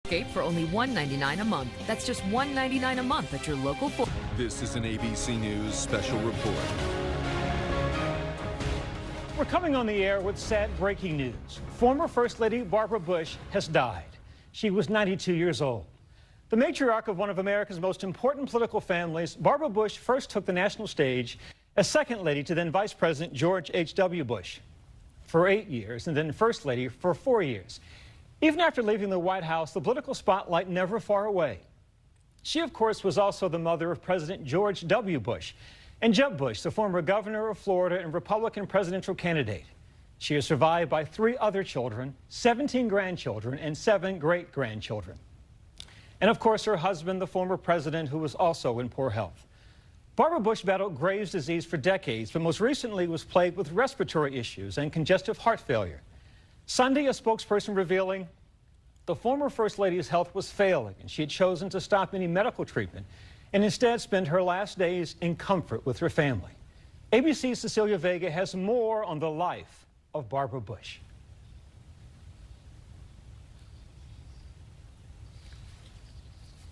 for only $1.99 a month. That's just $1.99 a month at your local. This is an ABC News special report. We're coming on the air with sad breaking news. Former First Lady Barbara Bush has died. She was 92 years old. The matriarch of one of America's most important political families, Barbara Bush first took the national stage as second lady to then Vice President George H.W. Bush for 8 years and then First Lady for 4 years. Even after leaving the White House, the political spotlight never far away. She, of course, was also the mother of President George W. Bush and Jeb Bush, the former governor of Florida and Republican presidential candidate. She is survived by 3 other children, 17 grandchildren, and 7 great-grandchildren. And, of course, her husband, the former president, who was also in poor health. Barbara Bush battled Graves' disease for decades, but most recently was plagued with respiratory issues and congestive heart failure. Sunday, a spokesperson revealing the former First Lady's health was failing, and she had chosen to stop any medical treatment and instead spend her last days in comfort with her family. ABC's Cecilia Vega has more on the life of Barbara Bush.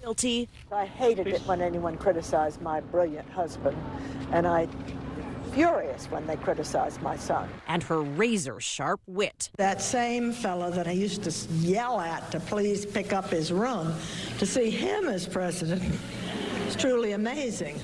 Guilty. I hated it when anyone criticized my brilliant husband, and I'm furious when they criticize my son. And her razor-sharp wit. That same fellow that I used to yell at to please pick up his room, to see him as president is truly amazing.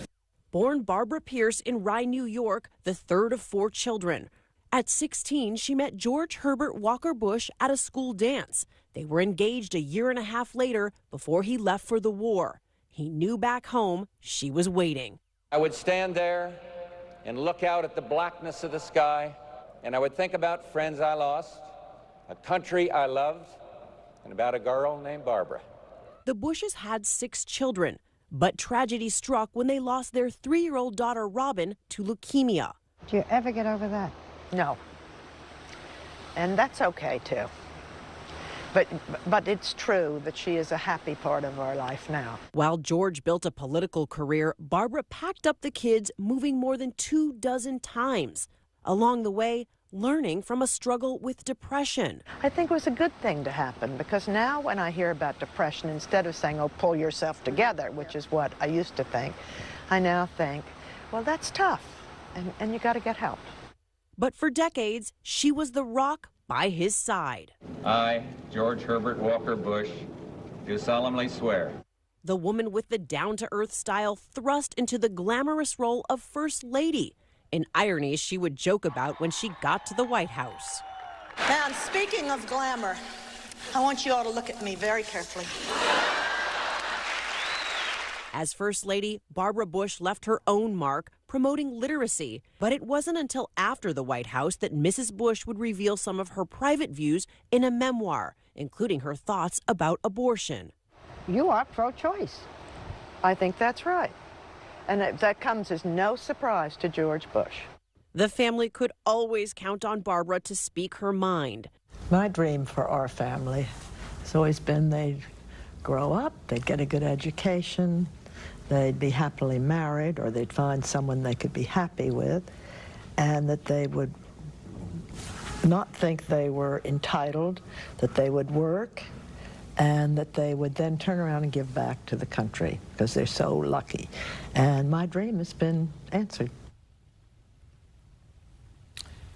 Born Barbara Pierce in Rye, New York, the third of 4 children. At 16, she met George Herbert Walker Bush at a school dance. They were engaged a year and a half later before he left for the war. He knew back home she was waiting. I would stand there and look out at the blackness of the sky, and I would think about friends I lost, a country I loved, and about a girl named Barbara. The Bushes had 6 children, but tragedy struck when they lost their 3-year-old daughter Robin to leukemia. Do you ever get over that? No. And that's okay, too. But it's true that she is a happy part of our life now. While George built a political career, Barbara packed up the kids, moving more than 24 times. Along the way, learning from a struggle with depression. I think it was a good thing to happen, because now when I hear about depression, instead of saying, oh, pull yourself together, which is what I used to think, I now think, well, that's tough, and you got to get help. But for decades, she was the rock by his side. I, George Herbert Walker Bush, do solemnly swear. The woman with the down-to-earth style thrust into the glamorous role of First Lady, an irony she would joke about when she got to the White House. And speaking of glamour, I want you all to look at me very carefully. As First Lady, Barbara Bush left her own mark, promoting literacy. But it wasn't until after the White House that Mrs. Bush would reveal some of her private views in a memoir, including her thoughts about abortion. You are pro-choice. I think that's right. And that comes as no surprise to George Bush. The family could always count on Barbara to speak her mind. My dream for our family has always been they'd grow up, they'd get a good education, they'd be happily married, or they'd find someone they could be happy with, and that they would not think they were entitled, that they would work, and that they would then turn around and give back to the country, because they're so lucky. And my dream has been answered.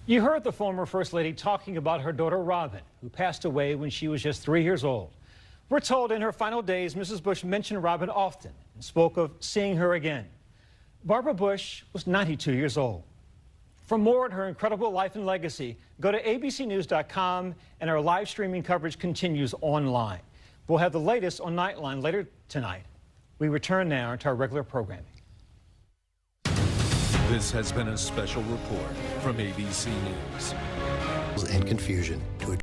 You heard the former First Lady talking about her daughter Robin, who passed away when she was just 3 years old. We're told in her final days, Mrs. Bush mentioned Robin often and spoke of seeing her again. Barbara Bush was 92 years old. For more on her incredible life and legacy, go to abcnews.com, and our live streaming coverage continues online. We'll have the latest on Nightline later tonight. We return now to our regular programming. This has been a special report from ABC News. And confusion to